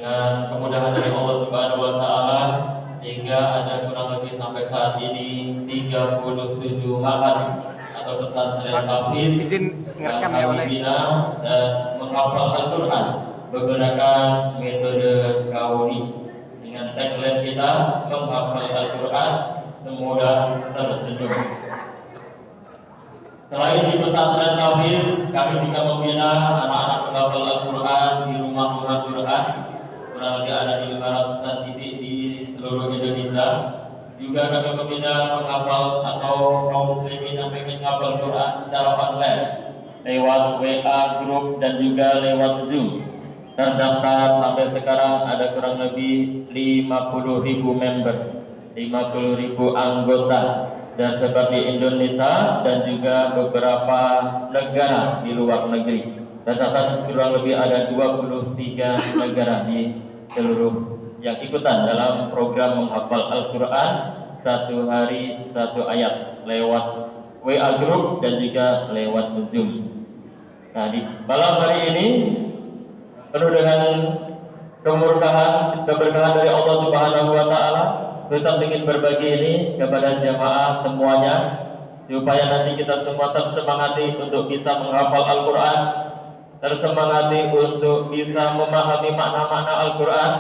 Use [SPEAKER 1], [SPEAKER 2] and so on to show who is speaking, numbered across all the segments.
[SPEAKER 1] Dengan kemudahan dari Allah Subhanahu wa taala hingga ada kurang lebih sampai saat ini 37 makan atau pesantren Hafiz yang kami bina dan menghafal Al-Qur'an menggunakan metode kauni dengan tagline kita menghafal Al-Qur'an semudah tersenyum. Selain di pesantren Hafiz, kami juga membina anak-anak penghafal Al-Qur'an di rumah-rumah Quran. Kurang lebih ada di 500 titik di seluruh Indonesia. Juga kami membina penghafal atau kaum muslimin yang ingin menghafal Quran secara online lewat WA grup dan juga lewat Zoom. Terdaftar sampai sekarang ada kurang lebih 50.000 member, 50.000 anggota, dan seperti Indonesia dan juga beberapa negara di luar negeri. Tercatat kurang lebih ada 23 negara di seluruh yang ikutan dalam program menghafal Al-Quran satu hari satu ayat lewat WA group dan juga lewat Zoom. Nah, di malam hari ini penuh dengan keberkahan dari Allah Subhanahu wa taala, Ustaz ingin berbagi ini kepada jamaah semuanya supaya nanti kita semua tersemangati untuk bisa menghafal Al-Quran, tersemangati untuk bisa memahami makna-makna Al-Quran,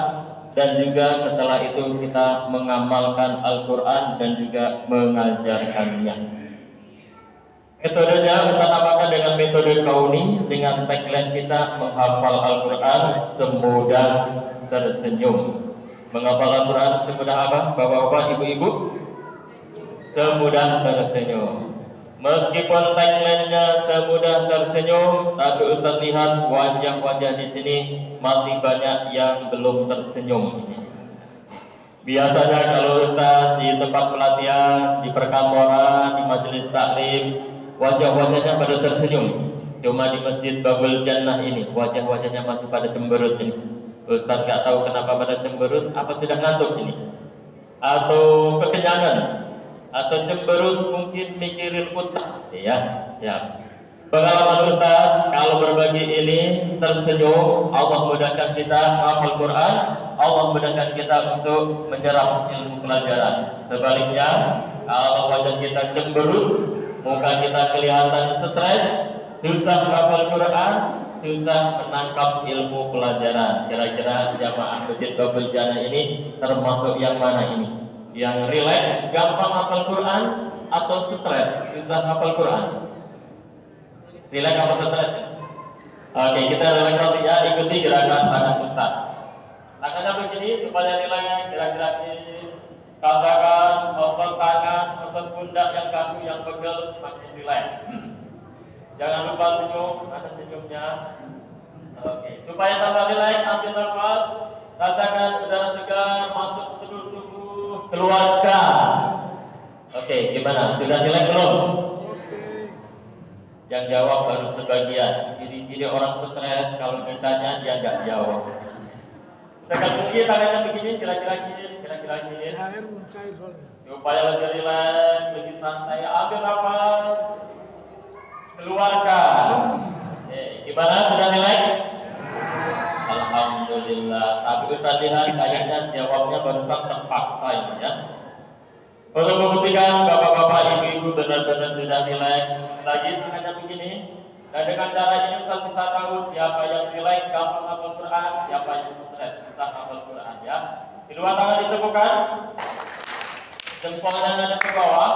[SPEAKER 1] dan juga setelah itu kita mengamalkan Al-Quran dan juga mengajarkannya. Metodenya Ustaz namakan dengan metode kauni dengan tagline kita menghafal Al-Quran semudah tersenyum. Menghafal Al-Quran semudah apa? Bapak-bapak, ibu-ibu? Semudah tersenyum. Meskipun tagline-nya semudah tersenyum, tapi Ustaz lihat wajah-wajah di sini masih banyak yang belum tersenyum. Biasanya kalau Ustaz di tempat pelatihan, di perkantoran, di majelis taklim, wajah-wajahnya pada tersenyum. Cuma di Masjid Babul Jannah ini wajah-wajahnya masih pada cemberut ini. Ustaz nggak tahu kenapa pada cemberut, apa sudah ngantuk ini? Atau kekenyangan? Atau cemberut mungkin mikirin utang, ya. Pengalaman Ustaz kalau berbagi ini tersenyum, Allah mudahkan kita menghafal Quran, Allah mudahkan kita untuk menyerap ilmu pelajaran. Sebaliknya, kalau wajah kita cemberut, muka kita kelihatan stres, susah menghafal Quran, susah menangkap ilmu pelajaran. Kira-kira jamaah Masjid Babul Jannah ini termasuk yang mana ini? Yang rileks, gampang hafal Quran, atau stres, susah hafal Quran? Rileks apa stres? Oke, kita relaksasi ya, ikuti gerakan tangan Ustaz. Tangannya begini supaya rileks, gerak-gerakin. Rasakan otot tangan, otot pundak yang kaku, yang pegel semakin rileks. Jangan lupa senyum, ada senyumnya. Oke, supaya tambah rileks, ambil nafas, rasakan udara segar masuk ke seluruh tubuh, keluarkan. Oke, gimana? Sudah rileks belum? Yang jawab baru sebagian. Ciri-ciri orang stres kalau ditanya dia nggak jawab. Tekan kaki tangannya begini, kira-kirakin. Supaya lebih rileks, lebih santai. Ambil nafas, keluarkan. Gimana? Sudah rileks? Alhamdulillah. Tapi Ustaz lihat kayaknya jawabnya barusan terpaksa ini ya. Untuk membuktikan bapak-bapak, ibu-ibu benar-benar sudah rileks, lagi tangannya begini. Dan dengan cara ini Ustaz bisa tahu siapa yang rileks gampang hafal Quran, siapa yang stres susah hafal Quran ya. Kedua tangan ditemukan, jempolnya ada ke bawah,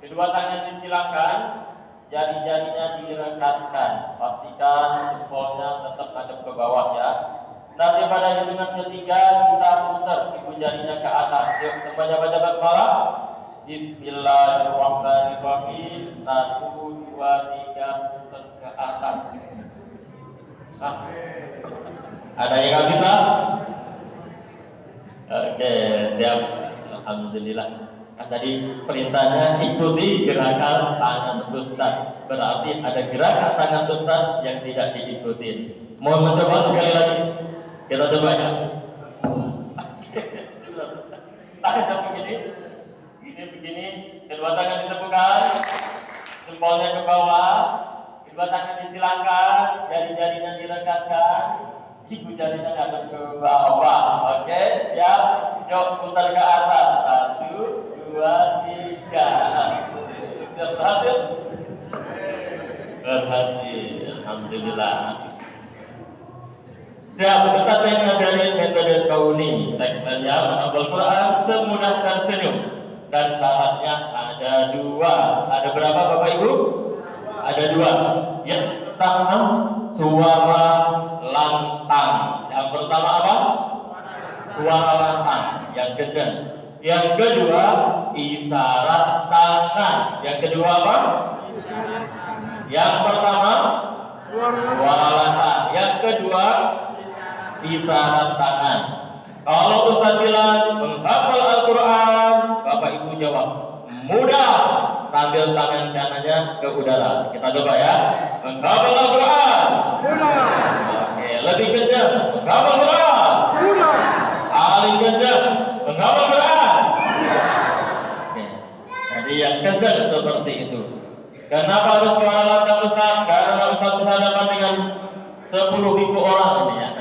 [SPEAKER 1] kedua tangan disilangkan, jari-jarinya direkatkan. Pastikan jempolnya tetap hadap ke bawah ya. Nanti pada hitungan ketiga kita putar ibu jarinya ke atas. Yuk semuanya baca basmalah. Bismillahirrahmanirrahim. 1, 2, 3 putar ke atas. Nah, ada yang nggak bisa? Oke, siap. Alhamdulillah. Nah, tadi perintahnya ikuti gerakan tangan Ustaz. Berarti ada gerakan tangan Ustaz yang tidak diikuti. Mau mencoba sekali lagi? Kita coba ya. Tangannya begini, kedua tangan ditemukan, jempolnya ke bawah, kedua tangan disilangkan, jari-jarinya direkatkan, Ibu jarinya ngadep ke bawah. Oke, siap. Yuk putar ke atas. 1, 2, 3. Sudah berhasil? Berhasil. Alhamdulillah. Siap, Ustaz yang ngajarin metode kauni. Tekniknya menghafal Quran semudah tersenyum. Dan syaratnya ada 2. Ada berapa Bapak Ibu? Ada 2. Yang pertama suara lantang. Yang pertama apa? Suara lantang yang kencang. Yang kedua isyarat tangan. Yang kedua apa? Yang pertama suara lantang. Yang kedua isyarat tangan. Kalau Ustaz bilang menghafal Al-Quran, Bapak Ibu jawab mudah sambil tangan kanannya ke udara. Kita coba ya. Menghafal Al-Quran. Mudah. Oke, lebih kencang. Menghafal Al-Quran. Mudah. Paling kencang. Menghafal Al-Quran. Oke. Jadi yang kencang seperti itu. Kenapa harus suara lantang Ustaz? Karena Ustaz berhadapan dengan 10.000 orang ini ya.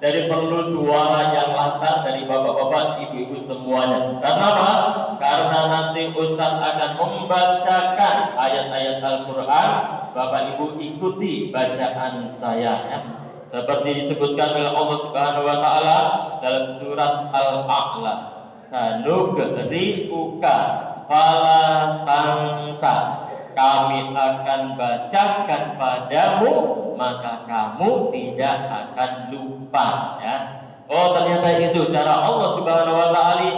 [SPEAKER 1] Jadi perlu suara yang lantang dari bapak-bapak, ibu-ibu semuanya. Karena apa? Karena nanti Ustaz akan membacakan ayat-ayat Al-Quran. Bapak Ibu ikuti bacaan saya ya. Seperti disebutkan oleh Allah Subhanahu wa taala dalam surat Al-A'la. Sanuqri'uka fala tansa. Kami akan bacakan padamu, maka kamu tidak akan lupa ya. Oh, ternyata itu cara Allah Subhanahu wa taala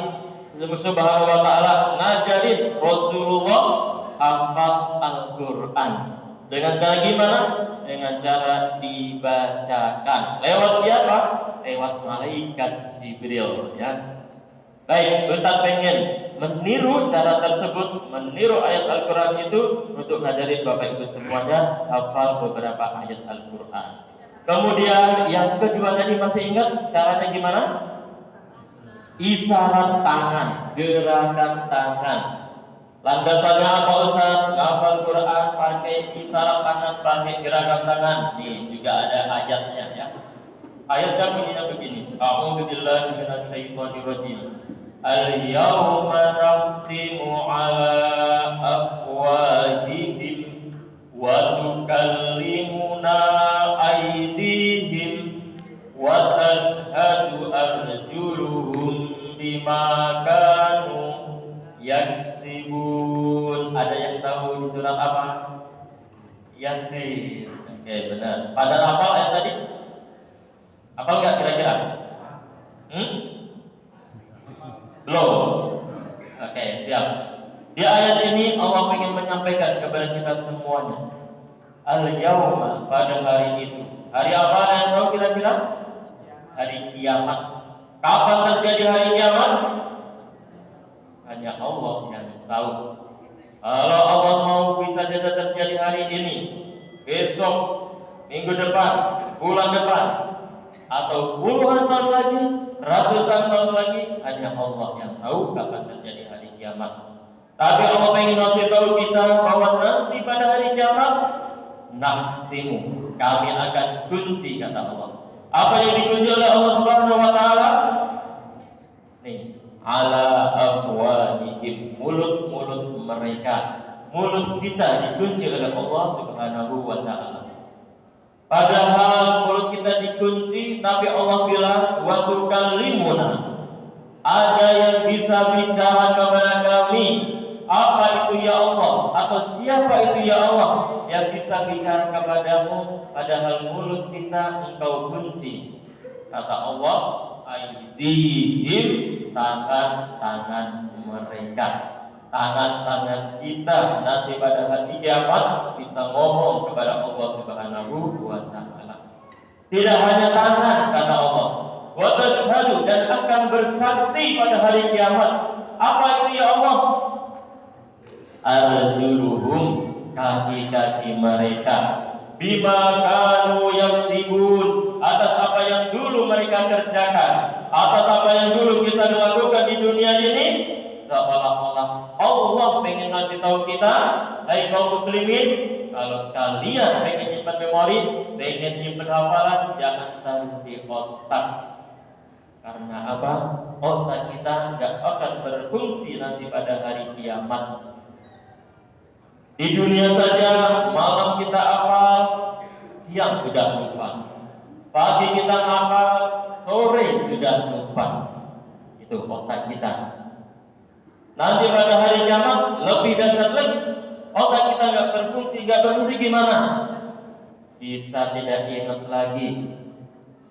[SPEAKER 1] ngajarin Rasulullah hafal Al-Qur'an. Dengan cara gimana? Dengan cara dibacakan. Lewat siapa? Lewat malaikat Jibril ya. Baik, Ustaz pengen meniru cara tersebut, meniru ayat Al-Quran itu untuk ngajarin Bapak Ibu semuanya hafal beberapa ayat Al-Quran. Kemudian yang kedua tadi masih ingat caranya gimana? Isyarat tangan, gerakan tangan. Landasannya apa Ustaz? Hafal Quran pakai isyarat tangan, pakai gerakan tangan. Nih juga ada ayatnya ya. Ayatnya bunyinya begini. A'udzubillahi minasyaitonirrajim. Al-yawma nakhtimu ala afwahihim wa tukallimuna aydihim wa tashhadu arjuluhum bima kanu yaksibun. Ada yang tahu di surat apa? Yasin. Oke, benar. Pada hafal ayat tadi? Hafal nggak kira-kira? Belum. Oke, siap. Di ayat ini Allah ingin menyampaikan kepada kita semuanya. Al-yawma, pada hari itu. Hari apa yang tahu kira-kira? Hari kiamat. Kapan terjadi hari kiamat? Hanya Allah yang tahu. Kalau Allah mau bisa saja terjadi hari ini, besok, minggu depan, bulan depan, atau puluhan tahun lagi, ratusan tahun lagi, hanya Allah yang tahu kapan terjadi hari kiamat. Tapi Allah ingin ngasih tahu kita bahwa nanti pada hari kiamat, nakhtimu, kami akan kunci, kata Allah. Apa yang dikunci oleh Allah Subhanahu wa taala? Nih, ala afwahihim, mulut-mulut mereka. Mulut kita dikunci oleh Allah Subhanahu wa taala. Padahal mulut kita dikunci, tapi Allah bilang wa tukallimuna. Ada yang bisa bicara kepada kami. Apa itu ya Allah? Atau siapa itu ya Allah yang bisa bicara kepadamu? Padahal mulut kita engkau kunci. Kata Allah, aydihim, tangan-tangan mereka. Tangan-tangan kita nanti pada hari kiamat bisa ngomong kepada Allah Subhanahu wa taala. Tidak hanya tangan, kata Allah, wa tashhadu, dan akan bersaksi pada hari kiamat. Apa itu ya Allah? Arjuluhum, kaki-kaki mereka, bima kanu yaksibun, atas apa yang dulu mereka kerjakan, atas apa yang dulu kita lakukan di dunia ini. Seolah-olah Allah pengen ngasih tahu kita, hai kaum muslimin, Kalau kalian pengen nyimpan memori, pengen nyimpan hafalan, jangan taruh di otak. Karena apa? Otak kita nggak akan berfungsi nanti pada hari kiamat. Di dunia saja malam kita hafal, siang sudah lupa. Pagi kita hafal, sore sudah lupa. Itu otak kita. Nanti pada hari kiamat lebih dahsyat lagi. Otak kita nggak berfungsi gimana? Kita tidak ingat lagi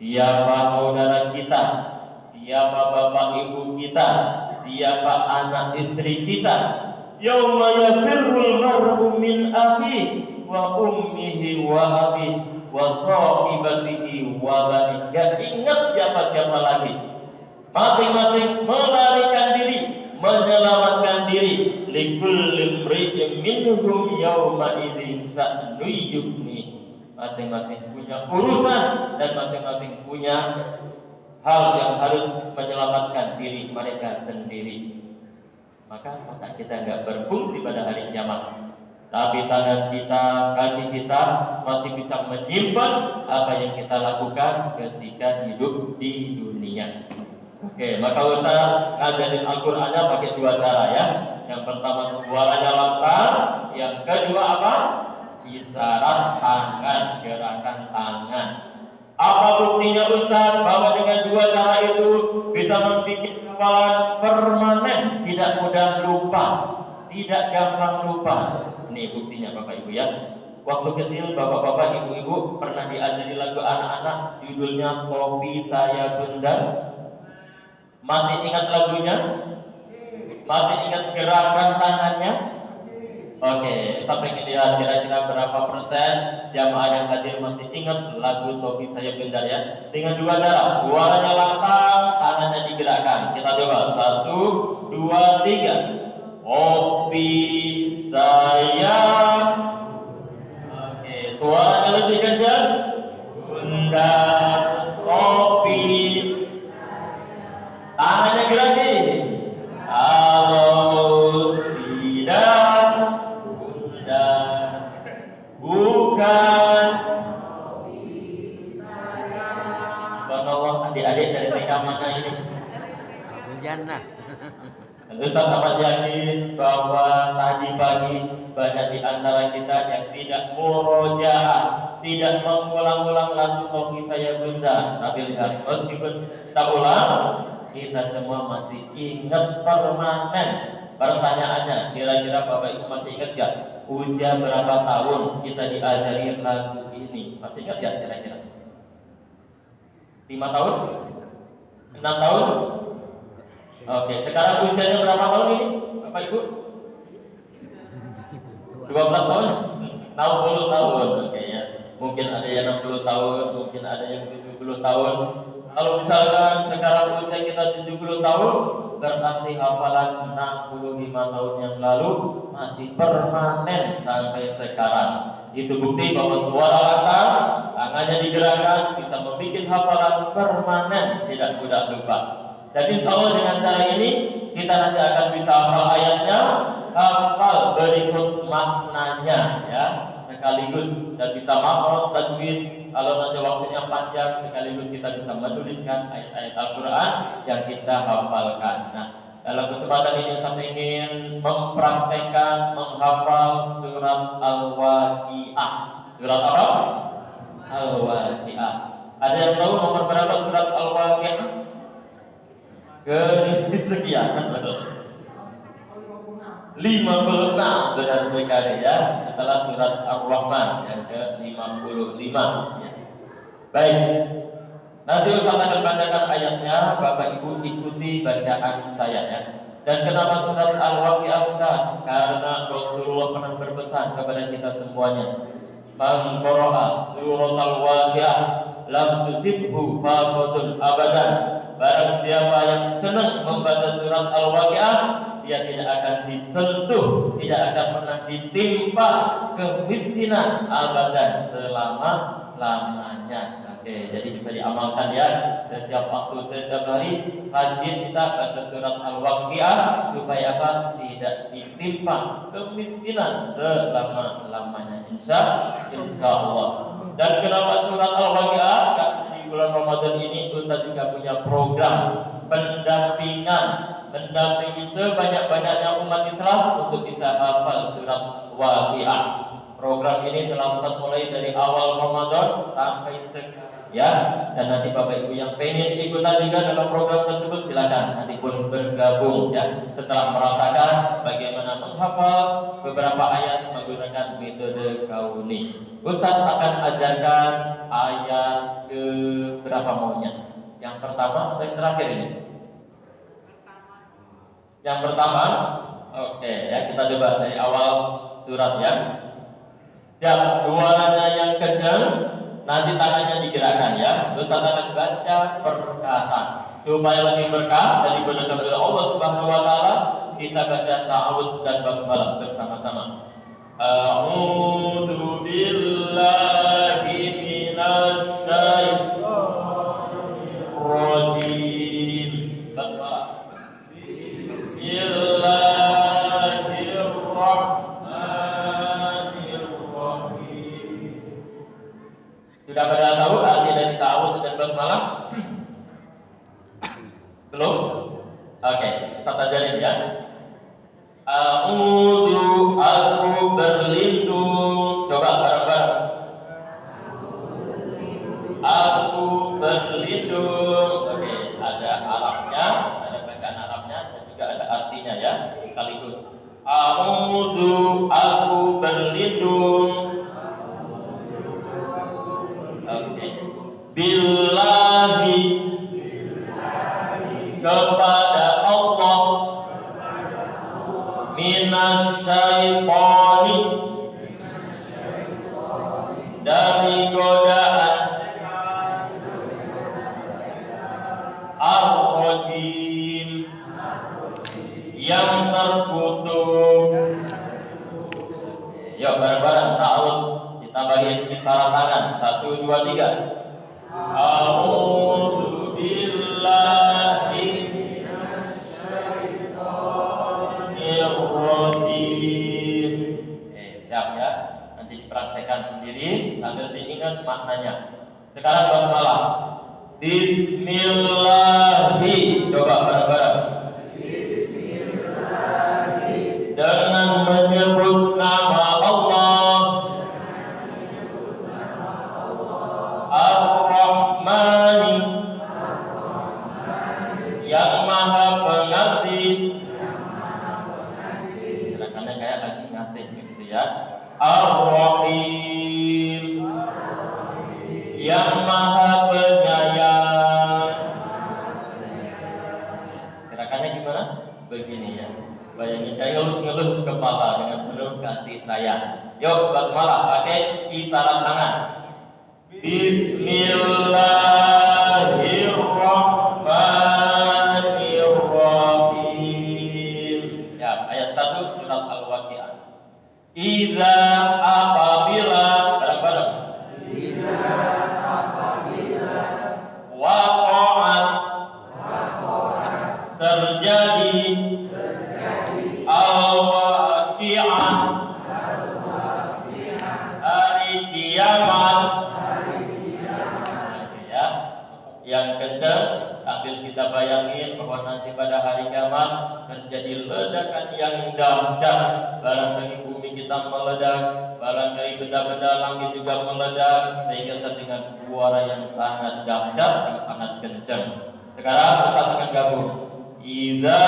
[SPEAKER 1] siapa saudara kita, siapa bapak ibu kita, siapa anak istri kita. Yauma yafirrul mar'u min akhihi wa ummihi wa abihi wa sahibatihi wa banihi. Gak ingat siapa-siapa lagi. Masing-masing melarikan diri, menyelamatkan diri. Likulli imri'in minhum yauma idzin sha'nu yughni. Masing-masing punya urusan dan masing-masing punya hal yang harus menyelamatkan diri mereka sendiri. Maka otak kita nggak berfungsi pada hari kiamat. Tapi tangan kita, kaki kita masih bisa menyimpan apa yang kita lakukan ketika hidup di dunia. Oke, maka kita ngajarin Al-Qur'annya pakai dua cara ya. Yang pertama suaranya lantang, yang kedua apa? Isyarat tangan, gerakan tangan. Apa buktinya Ustaz bahwa dengan dua cara itu bisa membuat hafalan permanen, tidak mudah lupa, tidak gampang lupa. Ini buktinya Bapak Ibu ya. Waktu kecil bapak-bapak, ibu-ibu pernah diajari lagu anak-anak judulnya Topi Saya Bundar. Masih ingat lagunya? Masih ingat gerakan tangannya? Oke, kita pengen lihat kira-kira berapa persen jamaah yang hadir masih ingat lagu Topi Saya Bundar ya. Dengan dua cara, suaranya lantang, tangannya digerakkan. Kita coba, 1, 2, 3. Topi saya. Oke, suaranya lebih kencang. Bundar, topi. Tangannya gerakin. Kalau tidak, bukan. Subhanallah, adik-adik dari TK mana ini?
[SPEAKER 2] Jannah.
[SPEAKER 1] Ustaz Ahmad yakin bahwa tadi pagi banyak di antara kita yang tidak murojaah, tidak mengulang-ulang lagu Topi Saya Bundar. Tapi lihat, meskipun kita ulang, kita semua masih ingat permanen. Pertanyaannya, kira-kira Bapak Ibu masih ingat gak? Usia berapa tahun kita diajari lagu ini? Masih ingat gak kira-kira? 5 tahun? 6 tahun? Oke, sekarang usianya berapa tahun ini Bapak Ibu? 12 tahun? 60 tahun, oke ya. Mungkin ada yang 60 tahun, mungkin ada yang 70 tahun. Kalau misalkan sekarang usia kita 70 tahun, berarti hafalan 65 tahun yang lalu masih permanen sampai sekarang. Itu bukti bahwa suara lantang, tangannya digerakkan, bisa membuat hafalan permanen, tidak mudah lupa. Dan insya Allah dengan cara ini kita nanti akan bisa hafal ayatnya, hafal berikut maknanya ya, sekaligus dan bisa mahfaz tajwid. Kalau nanti waktunya panjang, sekaligus kita bisa menuliskan ayat-ayat Al-Quran yang kita hafalkan. Nah, dalam kesempatan ini saya ingin mempraktekkan menghafal surat Al-Waqiah. Surat apa? Al-Waqiah. Ada yang tahu nomor berapa surat Al-Waqiah? Kesekian, betul. 56 benar sekali ya. Setelah surat Ar-Rahman yang ke-55 ya. Baik. Nanti Ustaz akan bacakan ayatnya, Bapak Ibu ikuti bacaan saya ya. Dan kenapa surat Al-Waqiah Ustaz? Karena Rasulullah pernah berpesan kepada kita semuanya. Man qara'a surat Al-Waqiah lam tusibhu faqatun abadan. Barang siapa yang senang membaca surat Al-Waqiah, dia tidak akan disentuh, tidak akan pernah ditimpa kemiskinan abadan selama-lamanya. Nah, Oke, jadi bisa diamalkan ya. Setiap waktu, setiap hari rajin kita baca surat Al-Waqiah supaya apa? Tidak ditimpa kemiskinan selama-lamanya. Insya Allah. Dan kenapa surat Al-Waqiah? Di bulan Ramadan ini Ustaz juga punya program pendampingan, mendampingi sebanyak-banyaknya umat Islam untuk bisa hafal surat Waqiah. Program ini telah Ustaz mulai dari awal Ramadan sampai sekarang ya. Dan nanti Bapak Ibu yang pengen ikutan juga dalam program tersebut silakan nanti pun bergabung ya. Setelah merasakan bagaimana menghafal beberapa ayat menggunakan metode kauni, Ustaz akan ajarkan ayat ke berapa maunya? Yang pertama atau yang terakhir ini? Yang pertama. Oke ya, kita coba dari awal surat ya. Jam suaranya yang kencang, nanti tangannya digerakkan ya. Ustaz akan baca perkataan supaya lebih berkah dan diberkahi oleh Allah Subhanahu wa taala. Kita baca ta'awudz dan basmalah bersama-sama. A'udzu billahi minasy syaithanir rajim. Basmalah. Sudah pada tahu arti dari ta'awudz dan basmalah? Belum? Oke, kita ajarin ya. A'udzu, aku berlindung. Coba bareng-bareng. Aku berlindung. Oke, ada Arabnya, ada bacaan Arabnya dan juga ada artinya ya, sekaligus. A'udzu, aku berlindung. Billahi, kepada Allah, minasyaitoni, dari godaan ar-rajim, yang terkutuk. Yuk bareng-bareng ta'awudz, ditambahin isyarat tangan. 1, 2, 3. A'udzu billahi minasyaitonir rajim. Siap ya. Nanti dipraktekkan sendiri sambil diingat maknanya. Sekarang basmalah. Bismillahi. Coba bareng-bareng. Bismillahi. Dengan menyebut nama Allah. Ar-Rahmani, yang Maha Pengasih. Gerakannya kayak lagi ngasih gitu ya. Ar-Rahim, yang Maha Penyayang. Gerakannya gimana? Begini ya. Bayangin saya ngelus-ngelus kepala dengan penuh kasih sayang. Yuk basmalah pakai isyarat tangan. Bismillahirrahmanirrahim. Ya, ayat 1 surat Al-Waqiah. Idza, apabila, bareng-bareng. Idza, apabila, waqa'at, terjadi, al-waqi'ah, hari kiamat. Yang kencang sambil kita bayangin bahwa nanti pada hari kiamat terjadi ledakan yang dahsyat. Barangkali bumi kita meledak, barangkali benda-benda langit juga meledak, sehingga terdengar suara yang sangat dahsyat, yang sangat kencang. Sekarang kita akan gabung. Idza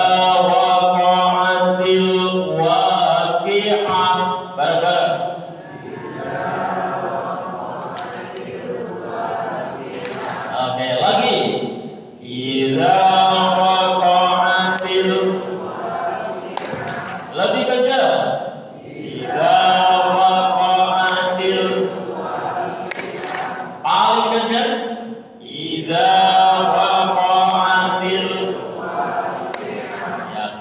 [SPEAKER 1] waqa'atil waqi'ah, bareng-bareng. Oke, lagi. Idza waqa'atil, lebih kencang. Idza waqa'atil, paling kencang. Idza waqa'atil, ya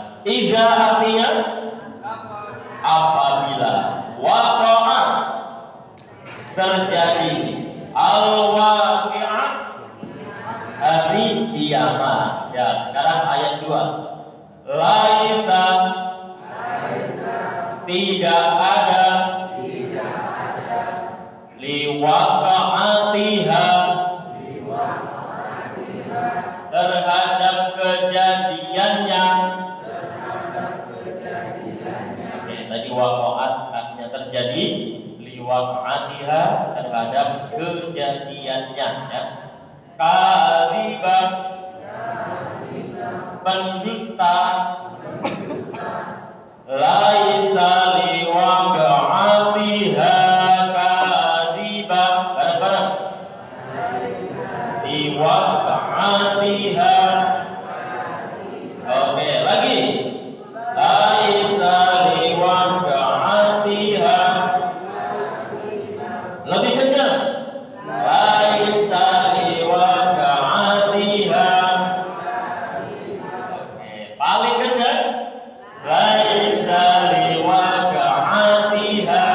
[SPEAKER 1] Ya, sekarang ayat 2. Laisa, tidak ada, liwaqa'atiha, terhadap kejadiannya. Oke, tadi waqa'at artinya terjadi, liwaqa'atiha terhadap kejadiannya, ya. Kadhibah, pendusta. Laisa liwaqa'atiha kadhibah, bareng-bareng. Liwaqa'atiha. Oke, lagi. Laisa liwaqa'atiha. Lebih kencang. Laisa liwaqa'atiha. Oke, paling kencang. Laisa liwaqa'atiha.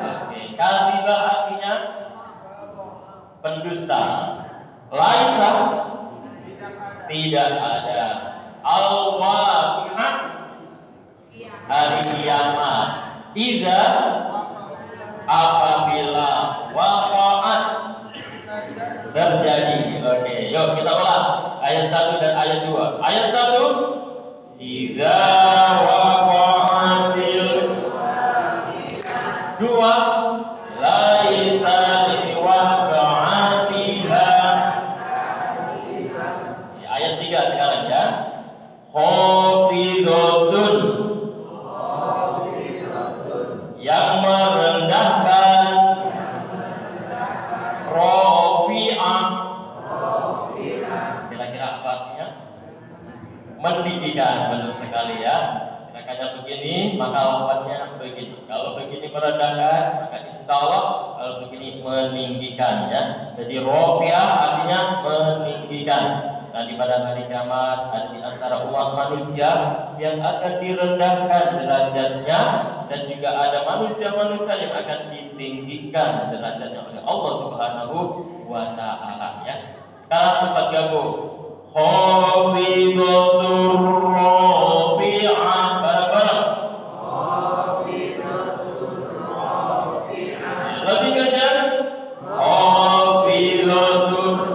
[SPEAKER 1] Oke, kadhibah artinya pendusta. Laisa tidak ada. Al-waqi'ah hari kiamat. Idza apabila waqa'at terjadi. Oke, yuk kita ulang ayat 1 dan ayat 2. Ayat 1, idza waqa'atil. 2, laisa liwaqa'atiha. Ayat 3 sekarang, ya. Khafidhatun, yang merendahkan. Rafi'ah, kira-kira apa artinya? Meninggikan, benar sekali, ya. Kira-kira begini, maka lawannya begini. Kalau begini merendahkan, maka insya Allah kalau begini meninggikan, ya. Jadi rafi'ah artinya meninggikan. Dan di pada hari kiamat ada di antara umat manusia yang akan direndahkan derajatnya, dan juga ada manusia-manusia yang akan ditinggikan derajatnya oleh Allah Subhanahu wa Ta'ala, ya. Sekarang Ustaz gabung. Khafidhatur rafi'ah, bareng-bareng. Lebih kencang. Khafidhatur.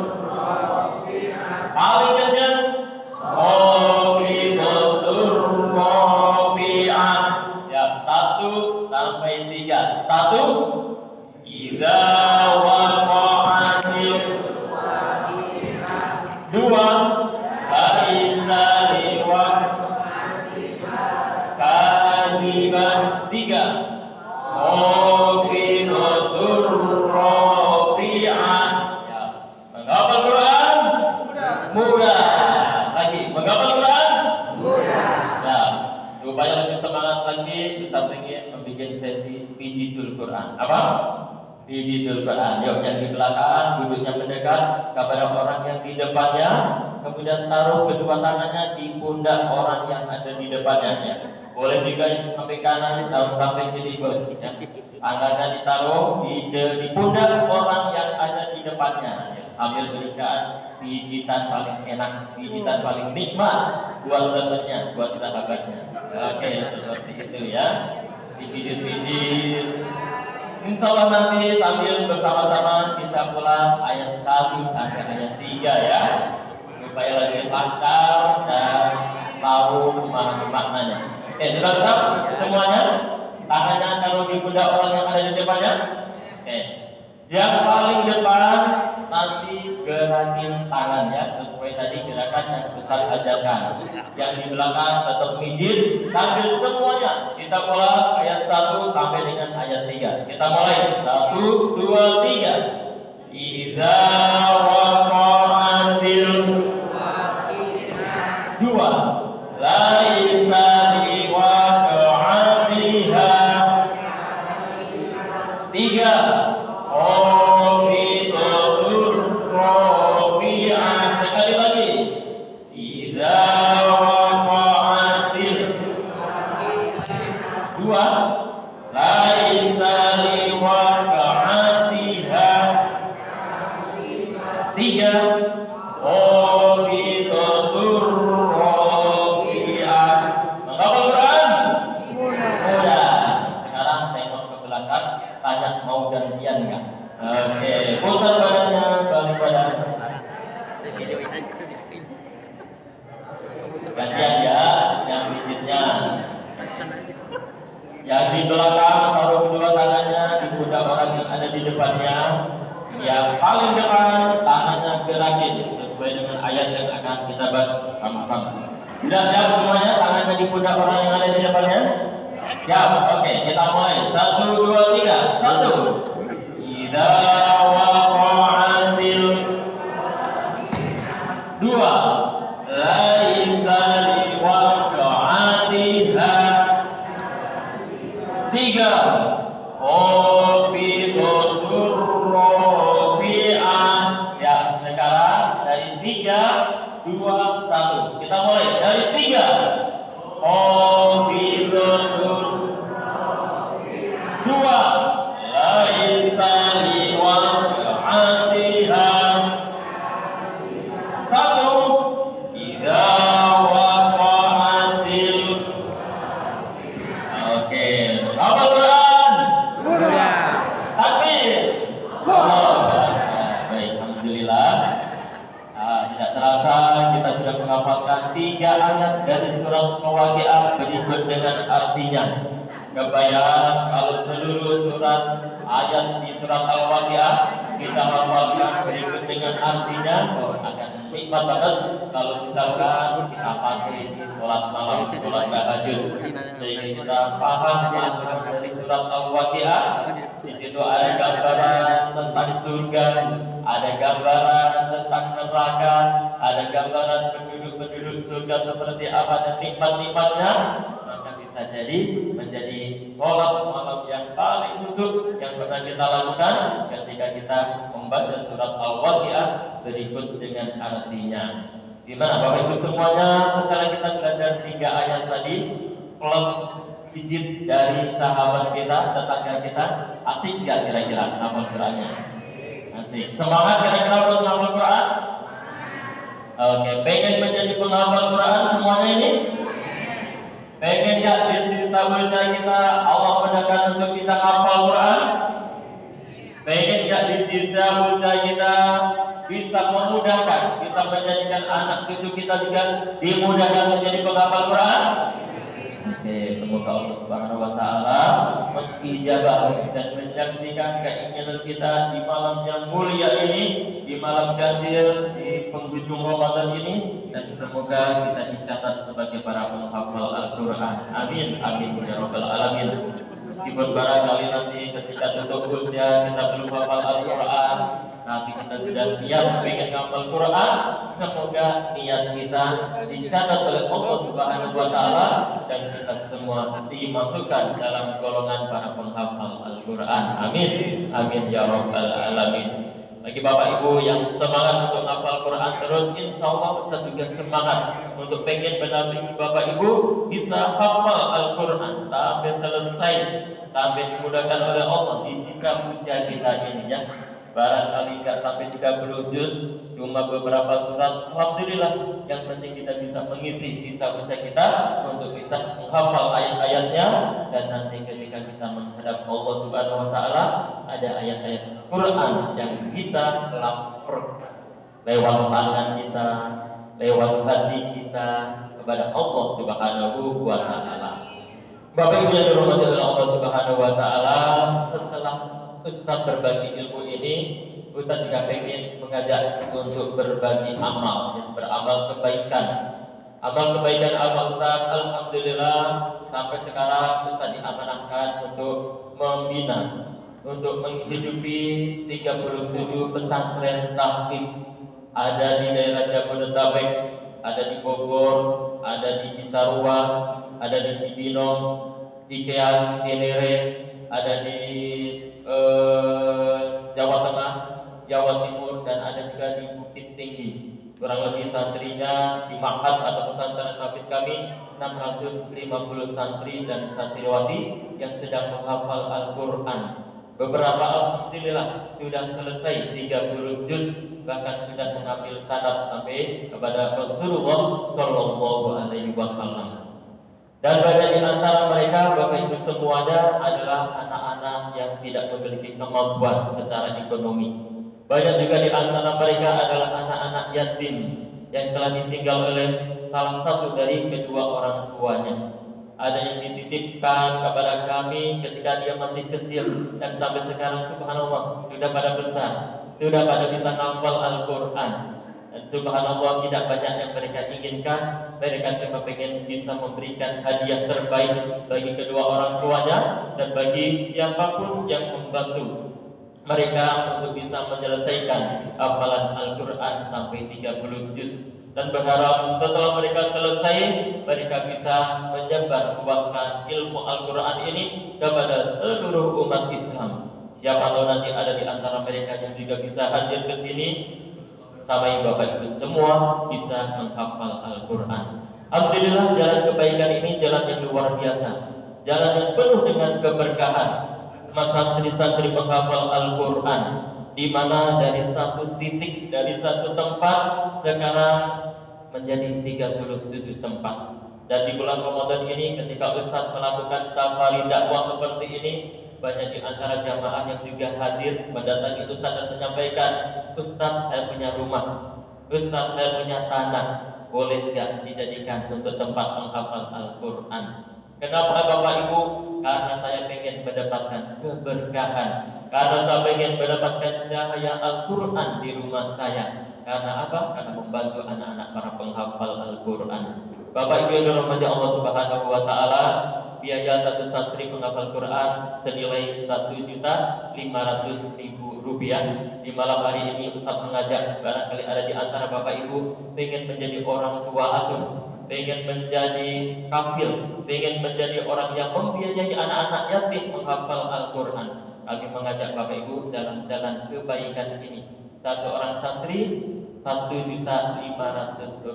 [SPEAKER 1] Paling kencang. Khafidhatur rafi'ah. Ya, 1 sampai 3. 1, idza waqa'atil. 2, laisa liwaqa'atiha kadhibah. 3, khafidhatur rafi'ah. Ya, menghafal Quran mudah. Lagi, menghafal Quran mudah. Nah, supaya lebih semangat lagi, kita ingin membuat sesi pijidul Quran. Apa? Pijidul Quran. Yuk, yang di belakang duduknya mendekat kepada orang yang di depannya, kemudian taruh kedua tangannya di pundak orang yang ada di depannya, ya. Boleh juga sampai kanan, ditaruh sampai kiri, boleh, ya. Tangannya ditaruh di pundak orang yang ada di depannya, ya. Sambil berikan pijitan paling enak, pijitan paling nikmat buat temannya, buat sahabatnya. Oke, seperti itu, ya. Pijit-pijit. Insya Allah nanti sambil bersama-sama kita pulang ayat 1 sampai ayat 3, ya. Supaya lebih lancar dan tahu maknanya. Oke, sudah siap semuanya? Tangannya taruh di pundak orang yang ada di depannya. Oke. Yang paling depan nanti gerakin tangannya sesuai tadi gerakan yang Ustaz ajarkan. Yang di belakang tetap mijit sambil semuanya kita ulang ayat 1 sampai dengan ayat 3. Kita mulai 1, 2, 3. Idza waqa'atil. 2, laisa liwaqa'atiha. 3, khafidhatur rafi'ah. Sekali lagi. Idza waqa'atil. 2, laisa liwaqa'atiha. 3, Gantian ya, yang digitnya. Yang di belakang taruh kedua tangannya di pundak orang yang ada di depannya. Yang paling depan tangannya gerakin sesuai dengan ayat yang akan kita baca sama-sama. Sudah siap semuanya? Tangannya di pundak orang yang ada di depannya. Siap. Oke, kita mulai. 1, 2, 3. 1. Idza waqa'atil. 2. Laisa liwaqa'atiha. 3. Khafidatur rafi'ah. Ya, sekarang dari 3, 2, 1. Kita mulai dari 3. Khafidatur. 2. Laisa liwaqa'atiha. 1. Idza waqa'atil. Oke, hafal Quran. Takbir. Baik, alhamdulillah. Tidak terasa kita sudah menghafalkan 3 ayat dari surat Al-Waqiah berikut dengan artinya. Kebayang kalau seluruh surat ayat di surat Al-Waqiah kita hafalkan berikut dengan artinya, akan nikmat banget kalau misalkan kita pakai di sholat malam, sholat tahajud, sehingga kita paham makna dari surat Al-Waqiah. Di situ ada gambaran tentang surga, ada gambaran tentang neraka, ada gambaran penduduk-penduduk surga seperti apa dan nikmat-nikmatnya. Maka bisa jadi menjadi sholat malam yang paling khusyuk yang pernah kita lakukan ketika kita membaca surat Al-Waqiah berikut dengan artinya. Gimana Bapak Ibu semuanya, setelah kita belajar 3 ayat tadi plus izin dari sahabat kita, tetangga kita, asik gak kira-kira hafal Qurannya? Asik. Semangat kira-kira buat hafal Quran? Oke, pengen menjadi penghafal Quran semuanya ini? Pengen gak di sisa usia kita Allah mudahkan untuk bisa hafal Quran? Pengen gak di sisa usia kita bisa memudahkan, bisa menjadikan anak cucu kita juga dimudahkan menjadi penghafal Quran? Oke, semoga Allah Subhanahu wa taala mengijabah dan menyaksikan keinginan kita di malam yang mulia ini, di malam ganjil, di penghujung Ramadan ini, dan semoga kita dicatat sebagai para penghafal Al-Qur'an. Amin, amin ya rabbal alamin. Meskipun barangkali nanti ketika tutup usia kita belum hafal Al-Qur'an, nanti kita sudah siap ingin hafal Quran, semoga niat kita dicatat oleh Allah Subhanahu wa taala dan kita semua dimasukkan dalam golongan para penghafal Al-Qur'an. Amin. Amin ya rabbal alamin. Bagi Bapak Ibu yang semangat untuk hafal Quran terus, insya Allah Ustaz juga semangat untuk pengen mendampingi Bapak Ibu bisa hafal Al-Quran sampai selesai, sampai dimudahkan oleh Allah di sisa usia kita ini ya. Barangkali nggak sampai 30 juz, cuma beberapa surat, alhamdulillah. Yang penting kita bisa mengisi sisa usia kita untuk bisa menghafal ayat-ayatnya, dan nanti ketika kita menghadap Allah Subhanahu wa taala ada ayat-ayat Quran yang kita laporkan lewat tangan kita, lewat hati kita kepada Allah Subhanahu wa taala. Bapak Ibu yang dirahmati oleh Allah Subhanahu wa taala, setelah Ustaz berbagi ilmu ini, Ustaz juga ingin mengajak untuk berbagi amal, beramal kebaikan. Amal kebaikan apa Ustaz? Alhamdulillah sampai sekarang Ustaz diamanahkan untuk membina, untuk menghidupi 37 pesantren tahfiz. Ada di daerah Jabodetabek, ada di Bogor, ada di Cisarua, ada di Cibinong, Cikeas, Cinere, ada di Jawa Tengah, Jawa Timur, dan ada juga di Bukit Tinggi. Kurang lebih santrinya di Ma'had atau pesantren tahfiz kami 650 santri dan santriwati yang sedang menghafal Al-Quran. Beberapa alhamdulillah sudah selesai 30 juz, bahkan sudah mengambil sanad sampai kepada Rasulullah Shallallahu Alaihi Wasallam. Dan banyak di antara mereka, Bapak Ibu semuanya adalah anak-anak yang tidak memiliki kemampuan secara ekonomi. Banyak juga di antara mereka adalah anak-anak yatim yang telah ditinggal oleh salah satu dari kedua orang tuanya. Ada yang dititipkan kepada kami ketika dia masih kecil dan sampai sekarang subhanallah sudah pada besar, sudah pada bisa menghafal Al-Quran. Dan subhanallah tidak banyak yang mereka inginkan, mereka cuma ingin bisa memberikan hadiah terbaik bagi kedua orang tuanya dan bagi siapapun yang membantu mereka untuk bisa menyelesaikan hafalan Al-Quran sampai 30 juz, dan berharap setelah mereka selesai mereka bisa menyebar luaskan ilmu Al-Quran ini kepada seluruh umat Islam. Siapa tahu nanti ada di antara mereka yang juga bisa hadir ke sini, sampai Bapak Ibu semua bisa menghafal Al-Quran. Alhamdulillah, jalan kebaikan ini jalan yang luar biasa, jalan yang penuh dengan keberkahan. Santri-santri penghafal Al-Quran, di mana dari satu titik, dari satu tempat sekarang menjadi 37 tempat. Dan di bulan Ramadan ini ketika Ustaz melakukan safari dakwah seperti ini, banyak di antara jamaah yang juga hadir mendatangi Ustaz dan menyampaikan, Ustaz, saya punya rumah, Ustaz, saya punya tanah, boleh tidak dijadikan untuk tempat menghafal Al-Quran? Kenapa Bapak Ibu? Karena saya ingin mendapatkan keberkahan, karena saya ingin mendapatkan cahaya Al-Quran di rumah saya. Karena apa? Karena membantu anak-anak para penghafal Al-Quran. Bapak Ibu yang dirahmati Allah Subhanahu wa Ta'ala, biaya satu santri penghafal Quran senilai Rp1.500.000. Di malam hari ini Ustaz mengajak barangkali ada di antara Bapak Ibu ingin menjadi orang tua asuh, ingin menjadi kafil, ingin menjadi orang yang membiayai anak-anak yatim menghafal Al-Quran. Kami mengajak Bapak Ibu dalam jalan kebaikan ini. Satu orang santri Rp1.500.000.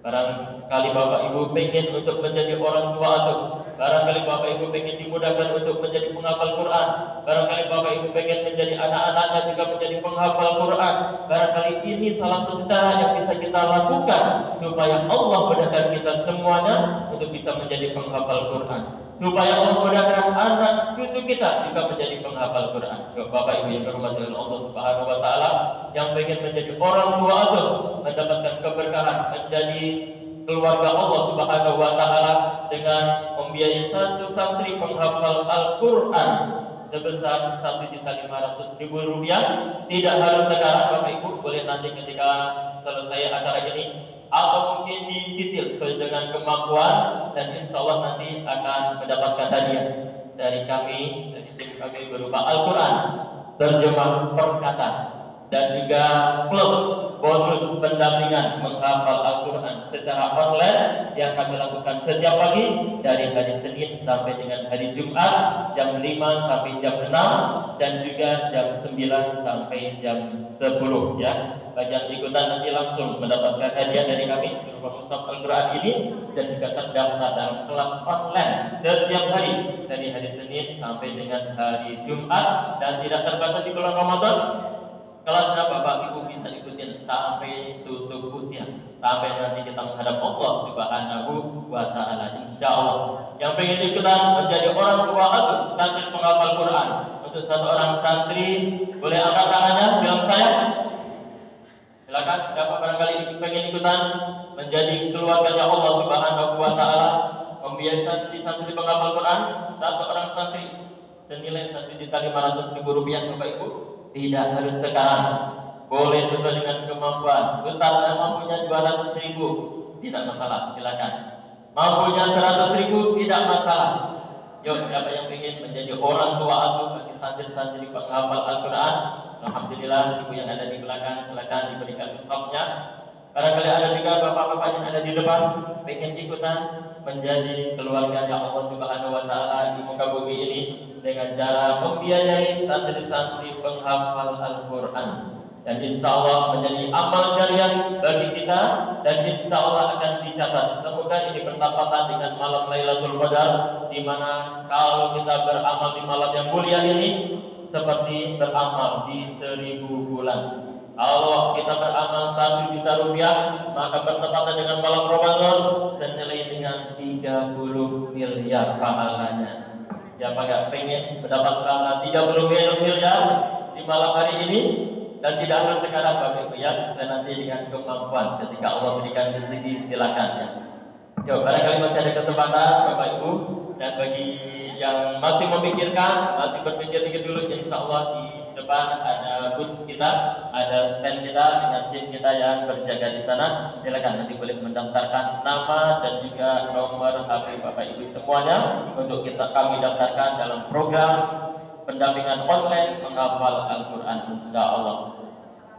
[SPEAKER 1] Barangkali Bapak Ibu ingin untuk menjadi orang tua asuh, barangkali Bapak Ibu ingin dimudahkan untuk menjadi penghafal Quran, barangkali Bapak Ibu ingin menjadi anak-anaknya juga menjadi penghafal Quran. Barangkali ini salah satu cara yang bisa kita lakukan supaya Allah mudahkan kita semuanya untuk bisa menjadi penghafal Quran, supaya Allah mudahkan anak cucu kita juga menjadi penghafal Quran. Bapak Ibu yang dirahmati Allah Subhanahu wa Ta'ala, yang ingin menjadi orang tua asuh, mendapatkan keberkahan, menjadi keluarga Allah Subhanahu wa Ta'ala dengan membiayai satu santri penghafal Al-Quran sebesar Rp1.500.000. Tidak harus sekarang Bapak Ibu, boleh nanti ketika selesai acara ini, atau mungkin dicicil sesuai dengan kemampuan, dan insya Allah nanti akan mendapatkan hadiah dari kami, dari tim kami berupa Al-Quran terjemah perkata, dan juga plus bonus pendampingan menghafal Al-Quran secara online yang kami lakukan setiap pagi dari hari Senin sampai dengan hari Jumat jam 5 sampai jam 6 dan juga jam 9 sampai jam 10 ya. Bagi yang ikutan nanti langsung mendapatkan hadiah dari kami berupa mushaf Al-Quran ini, dan juga terdaftar dalam kelas online setiap hari dari hari Senin sampai dengan hari Jumat, dan tidak terbatas di bulan Ramadan. Kelasnya Bapak Ibu bisa ikutin sampai tutup usia, sampai nanti kita menghadap Allah Subhanahu wa Ta'ala, insya Allah. Yang pengen ikutan menjadi orang tua asuh santri penghafal Quran, untuk satu orang santri boleh angkat tangannya bilang saya. Silakan, siapa barangkali pengen ikutan menjadi keluarganya Allah Subhanahu wa Ta'ala, membiayai santri penghafal Quran, satu orang santri senilai Rp1.500.000. Bapak Ibu, tidak harus sekarang, boleh sesuai dengan kemampuan. Ustaz, saya mampunya 200.000, tidak masalah, silakan. Mampunya 100.000, tidak masalah. Yuk, siapa yang ingin menjadi orang tua asuh bagi santri-santri penghafal Al-Quran? Alhamdulillah, ibu yang ada di belakang, silakan diberikan mushafnya. Barangkali ada juga bapak-bapak yang ada di depan ingin ikutan menjadi keluarganya Allah Subhanahu wa Ta'ala di muka bumi ini dengan cara membiayai santri-santri penghafal Al-Quran, dan insya Allah menjadi amal jariah bagi kita, dan insya Allah akan dicatat. Semoga ini bertepatan dengan malam Lailatul Qadar, di mana kalau kita beramal di malam yang mulia ini seperti beramal di 1000 bulan. Kalau kita beramal Rp1 juta, maka bertepatan dengan malam Ramadan senilai dengan 30 miliar pahalanya. Siapa nggak pengen mendapat pahala 30 miliar di malam hari ini? Dan tidak harus sekarang Bapak Ibu ya, saya nanti dengan kemampuan ketika Allah berikan rezeki silakan ya. Yo, barangkali masih ada kesempatan Bapak Ibu, dan bagi yang masih memikirkan, masih berpikir-pikir dulu, insya Allah di depan ada booth kita, ada stand kita dengan tim kita yang berjaga di sana. Silakan nanti boleh mendaftarkan nama dan juga nomor HP Bapak Ibu semuanya untuk kami daftarkan dalam program pendampingan online menghafal Al-Quran insya Allah.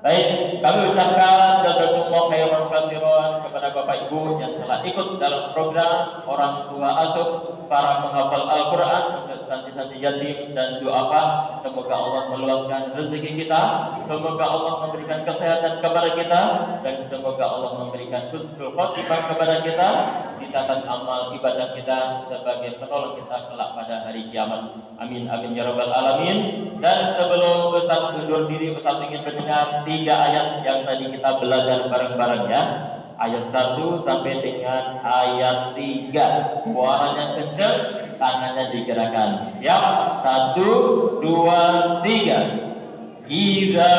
[SPEAKER 1] Baik, kami ucapkan jazakumullah khairan katsiran kepada Bapak Ibu yang telah ikut dalam program orang tua asuh para penghafal Al-Quran untuk santri-santri yatim dan doakan semoga Allah meluaskan rezeki kita, semoga Allah memberikan kesehatan kepada kita, dan semoga Allah memberikan husnul khotimah kepada kita, dicatat amal ibadah kita sebagai penolong kita kelak pada hari kiamat. Amin amin ya rabbal alamin. Dan sebelum Ustaz undur diri, Ustaz ingin mendengar 3 ayat yang tadi kita belajar bareng-bareng ya. Ayat 1 sampai dengan ayat 3. Suaranya kencang, tangannya digerakkan. Siap? 1, 2, 3. Idza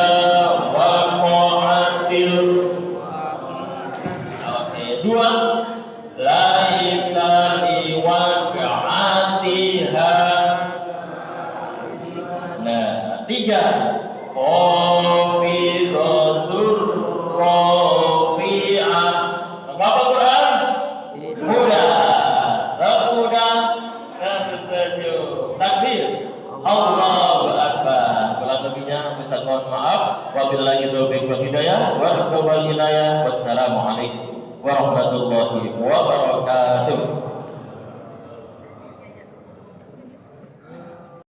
[SPEAKER 1] waqa'atil. Oke, 2. Laisa liwaqa'atiha. Nah, 3. Qafidatur rafi'ah. Menghafal Quran mudah, semudah dan sesejuk. Takbir, Allahu Akbar. Kurang lebihnya Ustaz mohon maaf. Wabillahi taufiq wal hidayah wal inayah. Wassalamualaikum warahmatullahi wabarakatuh.